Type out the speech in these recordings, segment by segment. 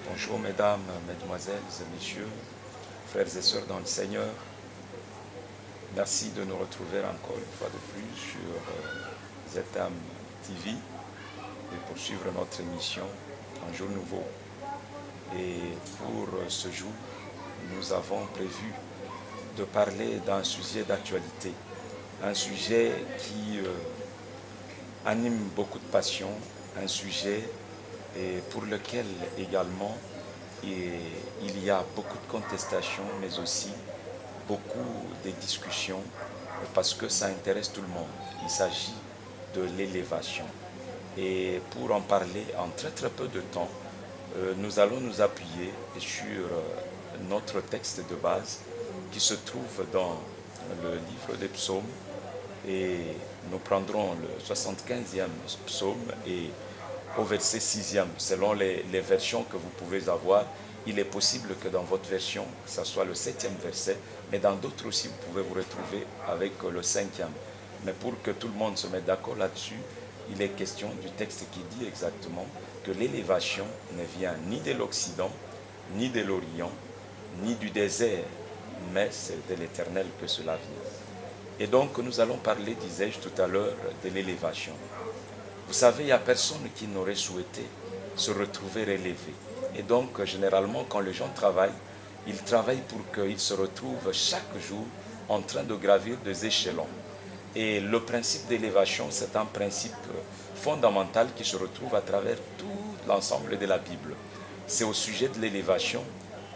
Bonjour mesdames, mesdemoiselles et messieurs, frères et sœurs dans le Seigneur. Merci de nous retrouver encore une fois de plus sur ZAM TV et poursuivre notre émission Un jour nouveau. Et pour ce jour, nous avons prévu de parler d'un sujet d'actualité, un sujet qui anime beaucoup de passion, un sujet et pour lequel également il y a beaucoup de contestations, mais aussi beaucoup de discussions, parce que ça intéresse tout le monde. Il s'agit de l'élévation. Et pour en parler en très très peu de temps, nous allons nous appuyer sur notre texte de base qui se trouve dans le livre des psaumes. Et nous prendrons le 75e psaume et au verset 6e, selon les versions que vous pouvez avoir, il est possible que dans votre version, ça soit le 7e verset, mais dans d'autres aussi, vous pouvez vous retrouver avec le 5e. Mais pour que tout le monde se mette d'accord là-dessus, il est question du texte qui dit exactement que l'élévation ne vient ni de l'Occident, ni de l'Orient, ni du désert, mais c'est de l'Éternel que cela vient. Et donc nous allons parler, disais-je tout à l'heure, de l'élévation. Vous savez, il n'y a personne qui n'aurait souhaité se retrouver élevé. Et donc, généralement, quand les gens travaillent, ils travaillent pour qu'ils se retrouvent chaque jour en train de gravir des échelons. Et le principe d'élévation, c'est un principe fondamental qui se retrouve à travers tout l'ensemble de la Bible. C'est au sujet de l'élévation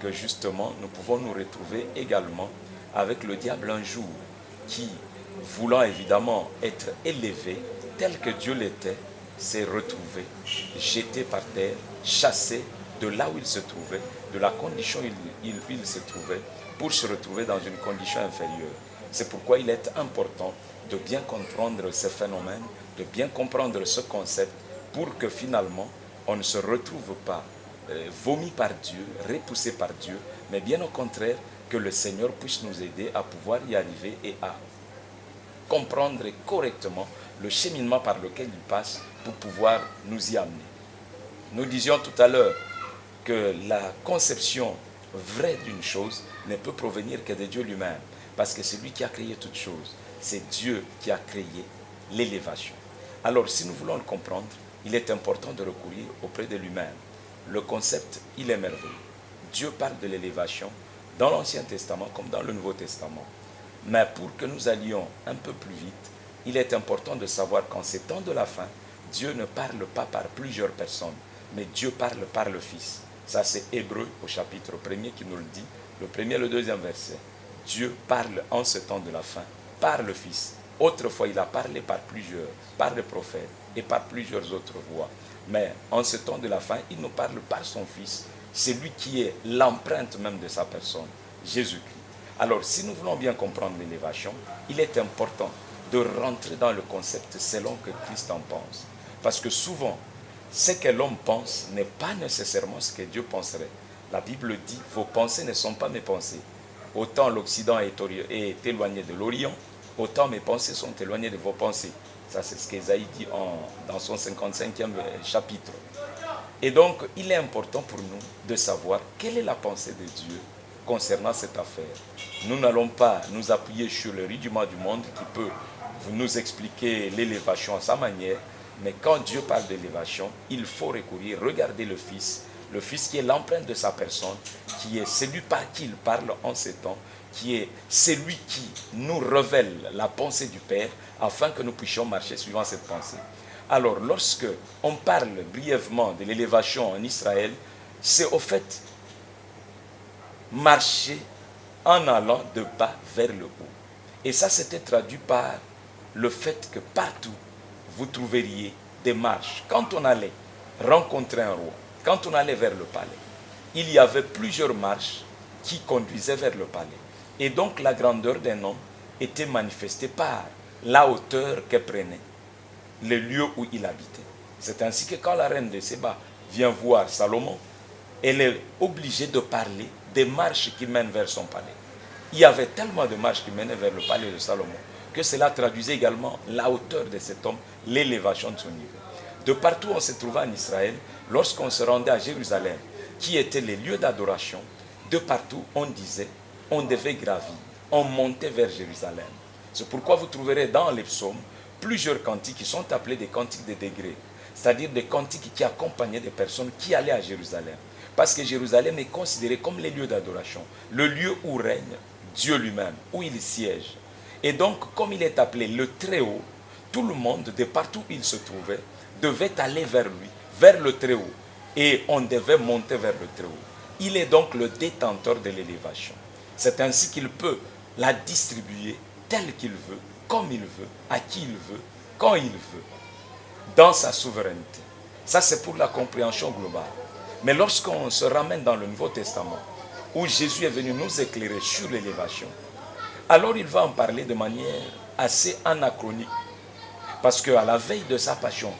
que justement nous pouvons nous retrouver également avec le diable un jour qui, voulant évidemment être élevé tel que Dieu l'était, s'est retrouvé jeté par terre, chassé de là où il se trouvait, de la condition où il se trouvait, pour se retrouver dans une condition inférieure. C'est pourquoi il est important de bien comprendre ce phénomène, de bien comprendre ce concept, pour que finalement on ne se retrouve pas vomi par Dieu, repoussé par Dieu, mais bien au contraire, que le Seigneur puisse nous aider à pouvoir y arriver et à comprendre correctement le cheminement par lequel il passe pour pouvoir nous y amener. Nous disions tout à l'heure que la conception vraie d'une chose ne peut provenir que de Dieu lui-même, parce que c'est lui qui a créé toutes choses. C'est Dieu qui a créé l'élévation. Alors, si nous voulons le comprendre, il est important de recourir auprès de lui-même. Le concept, il est merveilleux. Dieu parle de l'élévation dans l'Ancien Testament comme dans le Nouveau Testament. Mais pour que nous allions un peu plus vite, il est important de savoir qu'en ces temps de la fin, Dieu ne parle pas par plusieurs personnes, mais Dieu parle par le Fils. Ça, c'est Hébreu au chapitre 1er qui nous le dit, le premier et le deuxième verset. Dieu parle en ce temps de la fin par le Fils. Autrefois, il a parlé par plusieurs, par les prophètes et par plusieurs autres voix. Mais en ce temps de la fin, il nous parle par son Fils. C'est lui qui est l'empreinte même de sa personne, Jésus-Christ. Alors, si nous voulons bien comprendre l'élévation, il est important de rentrer dans le concept selon que Christ en pense. Parce que souvent, ce que l'homme pense n'est pas nécessairement ce que Dieu penserait. La Bible dit, vos pensées ne sont pas mes pensées. Autant l'Occident est éloigné de l'Orient, autant mes pensées sont éloignées de vos pensées. Ça, c'est ce qu'Ésaïe dit dans son 55e chapitre. Et donc, il est important pour nous de savoir quelle est la pensée de Dieu concernant cette affaire. Nous n'allons pas nous appuyer sur le rudiment du monde qui peut nous expliquer l'élévation à sa manière, mais quand Dieu parle d'élévation, il faut recourir, regarder le Fils qui est l'empreinte de sa personne, qui est celui par qui il parle en ces temps, qui est celui qui nous révèle la pensée du Père, afin que nous puissions marcher suivant cette pensée. Alors, lorsque on parle brièvement de l'élévation en Israël, c'est au fait marcher en allant de bas vers le haut. Et ça, c'était traduit par le fait que partout, vous trouveriez des marches. Quand on allait rencontrer un roi, quand on allait vers le palais, il y avait plusieurs marches qui conduisaient vers le palais. Et donc, la grandeur d'un homme était manifestée par la hauteur que prenait le lieu où il habitait. C'est ainsi que quand la reine de Séba vient voir Salomon, elle est obligée de parler des marches qui mènent vers son palais. Il y avait tellement de marches qui menaient vers le palais de Salomon que cela traduisait également la hauteur de cet homme, l'élévation de son niveau. De partout où on se trouvait en Israël, lorsqu'on se rendait à Jérusalem, qui étaient les lieux d'adoration, de partout on disait, on devait gravir, on montait vers Jérusalem. C'est pourquoi vous trouverez dans les psaumes plusieurs cantiques qui sont appelés des cantiques de degrés, c'est-à-dire des cantiques qui accompagnaient des personnes qui allaient à Jérusalem. Parce que Jérusalem est considéré comme les lieux d'adoration, le lieu où règne Dieu lui-même, où il siège. Et donc, comme il est appelé le Très-Haut, tout le monde, de partout où il se trouvait, devait aller vers lui, vers le Très-Haut. Et on devait monter vers le Très-Haut. Il est donc le détenteur de l'élévation. C'est ainsi qu'il peut la distribuer tel qu'il veut, comme il veut, à qui il veut, quand il veut, dans sa souveraineté. Ça, c'est pour la compréhension globale. Mais lorsqu'on se ramène dans le Nouveau Testament, où Jésus est venu nous éclairer sur l'élévation, alors il va en parler de manière assez anachronique. Parce qu'à la veille de sa passion,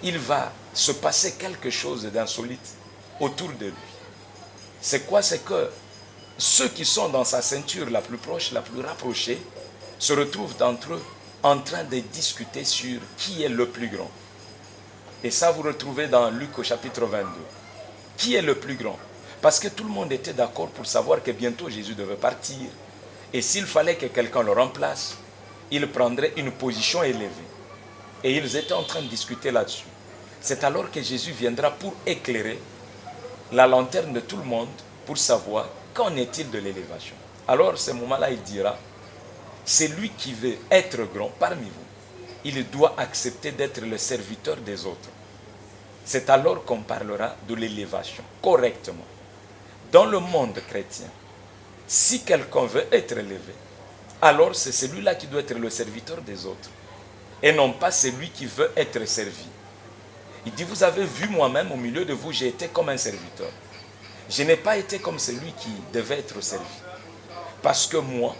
il va se passer quelque chose d'insolite autour de lui. C'est quoi? C'est que ceux qui sont dans sa ceinture la plus proche, la plus rapprochée, se retrouvent d'entre eux en train de discuter sur qui est le plus grand. Et ça, vous retrouvez dans Luc au chapitre 22. Qui est le plus grand? Parce que tout le monde était d'accord pour savoir que bientôt Jésus devait partir. Et s'il fallait que quelqu'un le remplace, il prendrait une position élevée. Et ils étaient en train de discuter là-dessus. C'est alors que Jésus viendra pour éclairer la lanterne de tout le monde pour savoir qu'en est-il de l'élévation. Alors, à ce moment-là, il dira, c'est lui qui veut être grand parmi vous. Il doit accepter d'être le serviteur des autres. C'est alors qu'on parlera de l'élévation, correctement. Dans le monde chrétien, si quelqu'un veut être élevé, alors c'est celui-là qui doit être le serviteur des autres. Et non pas celui qui veut être servi. Il dit, vous avez vu moi-même au milieu de vous, j'ai été comme un serviteur. Je n'ai pas été comme celui qui devait être servi. Parce que moi,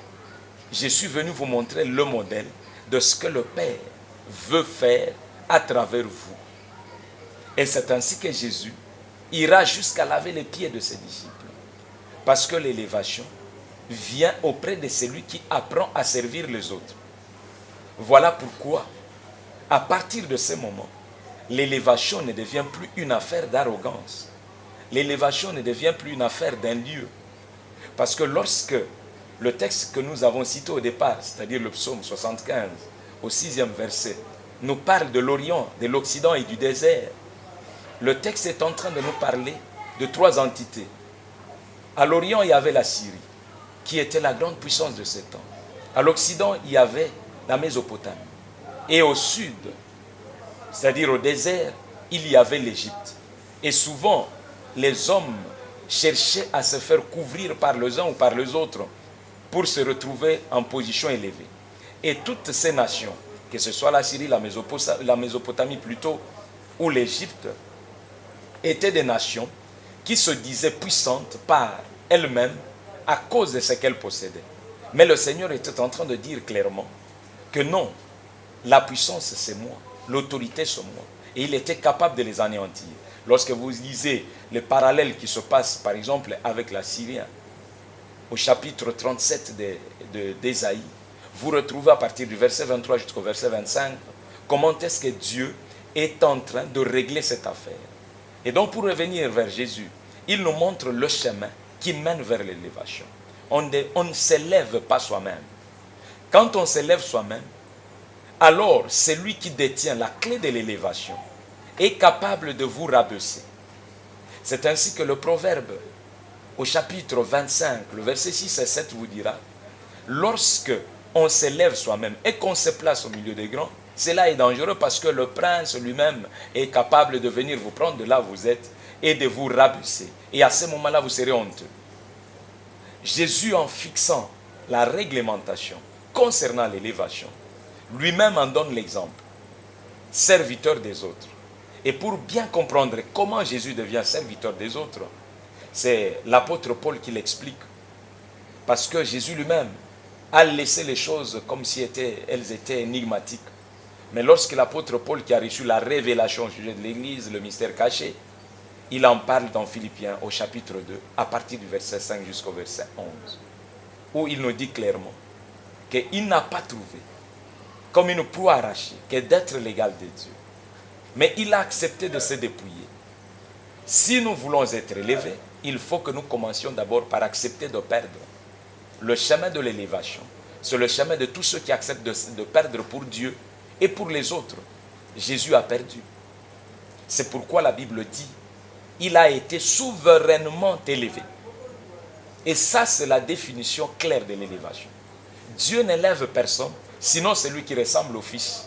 je suis venu vous montrer le modèle de ce que le Père veut faire à travers vous. Et c'est ainsi que Jésus ira jusqu'à laver les pieds de ses disciples. Parce que l'élévation vient auprès de celui qui apprend à servir les autres. Voilà pourquoi, à partir de ce moment, l'élévation ne devient plus une affaire d'arrogance. L'élévation ne devient plus une affaire d'un lieu. Parce que lorsque le texte que nous avons cité au départ, c'est-à-dire le psaume 75, au 6e verset, nous parle de l'Orient, de l'Occident et du désert, le texte est en train de nous parler de trois entités. À l'Orient, il y avait la Syrie, qui était la grande puissance de ce temps. À l'Occident, il y avait la Mésopotamie. Et au sud, c'est-à-dire au désert, il y avait l'Égypte. Et souvent, les hommes cherchaient à se faire couvrir par les uns ou par les autres pour se retrouver en position élevée. Et toutes ces nations, que ce soit la Syrie, la Mésopotamie plutôt, ou l'Égypte, étaient des nations qui se disaient puissantes par elles-mêmes à cause de ce qu'elles possédaient. Mais le Seigneur était en train de dire clairement que non, la puissance c'est moi, l'autorité c'est moi. Et il était capable de les anéantir. Lorsque vous lisez les parallèles qui se passent par exemple avec la Syrie, au chapitre 37 d'Ésaïe, vous retrouvez à partir du verset 23 jusqu'au verset 25 comment est-ce que Dieu est en train de régler cette affaire. Et donc pour revenir vers Jésus, il nous montre le chemin qui mène vers l'élévation. On ne s'élève pas soi-même. Quand on s'élève soi-même, alors celui qui détient la clé de l'élévation est capable de vous rabaisser. C'est ainsi que le proverbe au chapitre 25, le verset 6 et 7 vous dira, lorsque on s'élève soi-même et qu'on se place au milieu des grands, cela est dangereux parce que le prince lui-même est capable de venir vous prendre de là où vous êtes et de vous rabaisser. Et à ce moment-là, vous serez honteux. Jésus, en fixant la réglementation concernant l'élévation, lui-même en donne l'exemple, serviteur des autres. Et pour bien comprendre comment Jésus devient serviteur des autres, c'est l'apôtre Paul qui l'explique. Parce que Jésus lui-même a laissé les choses comme si elles étaient énigmatiques. Mais lorsque l'apôtre Paul, qui a reçu la révélation au sujet de l'Église, le mystère caché, il en parle dans Philippiens au chapitre 2, à partir du verset 5 jusqu'au verset 11, où il nous dit clairement qu'il n'a pas trouvé comme une proie arrachée que d'être l'égal de Dieu. Mais il a accepté de se dépouiller. Si nous voulons être élevés, il faut que nous commencions d'abord par accepter de perdre. Le chemin de l'élévation, c'est le chemin de tous ceux qui acceptent de perdre pour Dieu et pour les autres. Jésus a perdu. C'est pourquoi la Bible dit, il a été souverainement élevé. Et ça, c'est la définition claire de l'élévation. Dieu n'élève personne, sinon celui qui ressemble au Fils.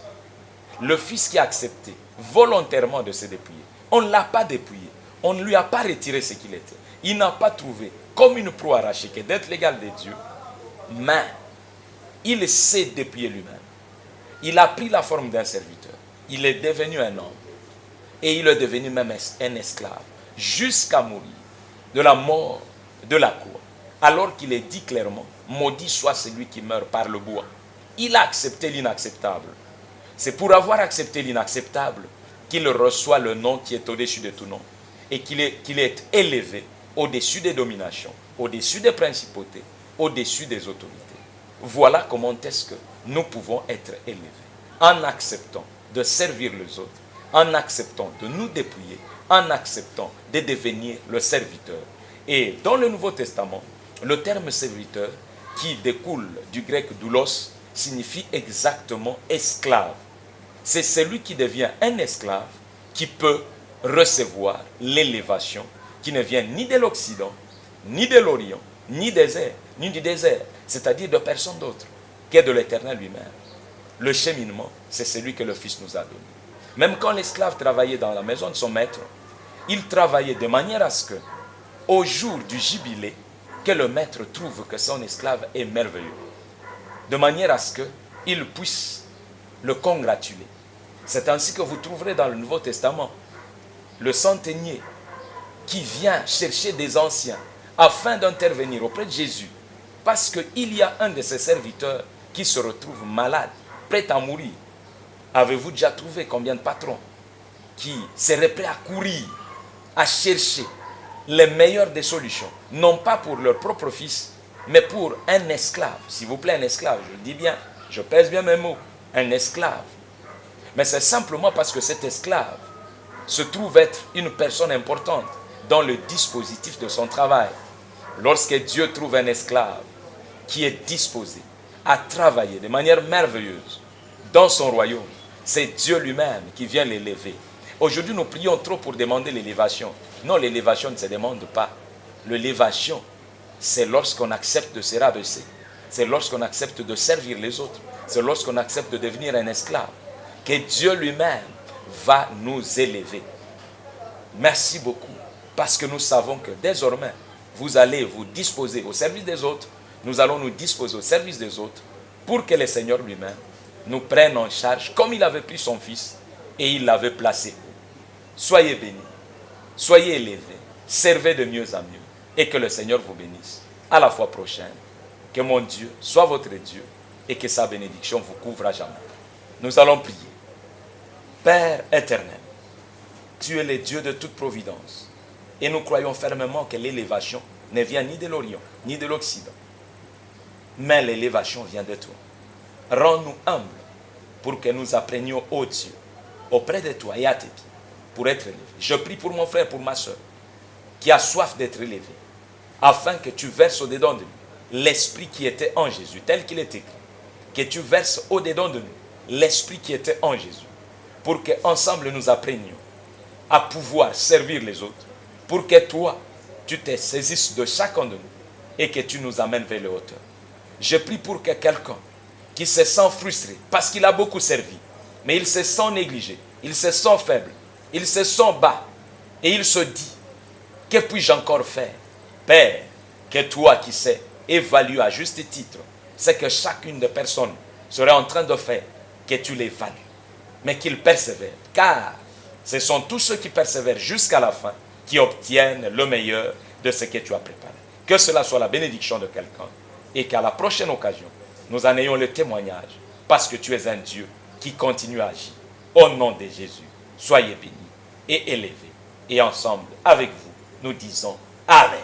Le Fils qui a accepté volontairement de se dépouiller. On ne l'a pas dépouillé. On ne lui a pas retiré ce qu'il était. Il n'a pas trouvé comme une proie arrachée que d'être l'égal de Dieu. Mais il s'est dépouillé lui-même. Il a pris la forme d'un serviteur. Il est devenu un homme. Et il est devenu même un esclave. Jusqu'à mourir de la mort de la croix. Alors qu'il est dit clairement, maudit soit celui qui meurt par le bois. Il a accepté l'inacceptable. C'est pour avoir accepté l'inacceptable qu'il reçoit le nom qui est au-dessus de tout nom. Et qu'il est élevé au-dessus des dominations, au-dessus des principautés, au-dessus des autorités. Voilà comment est-ce que nous pouvons être élevés. En acceptant de servir les autres, en acceptant de nous dépouiller, en acceptant de devenir le serviteur. Et dans le Nouveau Testament, le terme serviteur, qui découle du grec doulos, signifie exactement esclave. C'est celui qui devient un esclave qui peut recevoir l'élévation qui ne vient ni de l'Occident, ni de l'Orient, ni du désert, c'est-à-dire de personne d'autre que de l'Éternel lui-même. Le cheminement, c'est celui que le Fils nous a donné. Même quand l'esclave travaillait dans la maison de son maître, il travaillait de manière à ce que, au jour du jubilé, que le maître trouve que son esclave est merveilleux. De manière à ce qu'il puisse le congratuler. C'est ainsi que vous trouverez dans le Nouveau Testament le centenier qui vient chercher des anciens afin d'intervenir auprès de Jésus. Parce qu'il y a un de ses serviteurs qui se retrouve malade, prêt à mourir. Avez-vous déjà trouvé combien de patrons qui seraient prêts à courir, à chercher les meilleures des solutions, non pas pour leur propre fils, mais pour un esclave. S'il vous plaît, un esclave, je le dis bien, je pèse bien mes mots, un esclave. Mais c'est simplement parce que cet esclave se trouve être une personne importante dans le dispositif de son travail. Lorsque Dieu trouve un esclave qui est disposé à travailler de manière merveilleuse dans son royaume, c'est Dieu lui-même qui vient l'élever. Aujourd'hui, nous prions trop pour demander l'élévation. Non, l'élévation ne se demande pas. L'élévation, c'est lorsqu'on accepte de se rabaisser. C'est lorsqu'on accepte de servir les autres. C'est lorsqu'on accepte de devenir un esclave que Dieu lui-même va nous élever. Merci beaucoup, parce que nous savons que désormais, vous allez vous disposer au service des autres. Nous allons nous disposer au service des autres pour que le Seigneur lui-même nous prenne en charge comme il avait pris son Fils et il l'avait placé. Soyez bénis, soyez élevés, servez de mieux en mieux et que le Seigneur vous bénisse. À la fois prochaine, que mon Dieu soit votre Dieu et que sa bénédiction vous couvre à jamais. Nous allons prier. Père éternel, tu es le Dieu de toute providence et nous croyons fermement que l'élévation ne vient ni de l'Orient ni de l'Occident, mais l'élévation vient de toi. Rends-nous humbles pour que nous apprenions, ô Dieu, auprès de toi et à tes pieds, pour être élevés. Je prie pour mon frère, pour ma soeur, qui a soif d'être élevé, afin que tu verses au-dedans de nous l'esprit qui était en Jésus, tel qu'il est écrit. Que tu verses au-dedans de nous l'esprit qui était en Jésus, pour qu'ensemble nous apprenions à pouvoir servir les autres, pour que toi, tu te saisisses de chacun de nous et que tu nous amènes vers les hauteurs. Je prie pour que quelqu'un qui se sent frustré parce qu'il a beaucoup servi, mais il se sent négligé, il se sent faible, il se sent bas, et il se dit, que puis-je encore faire? Père, que toi qui sais évaluer à juste titre ce que chacune des personnes serait en train de faire, que tu l'évalues, mais qu'ils persévèrent, car ce sont tous ceux qui persévèrent jusqu'à la fin qui obtiennent le meilleur de ce que tu as préparé. Que cela soit la bénédiction de quelqu'un et qu'à la prochaine occasion, nous en ayons le témoignage parce que tu es un Dieu qui continue à agir. Au nom de Jésus, soyez bénis et élevés. Et ensemble, avec vous, nous disons Amen.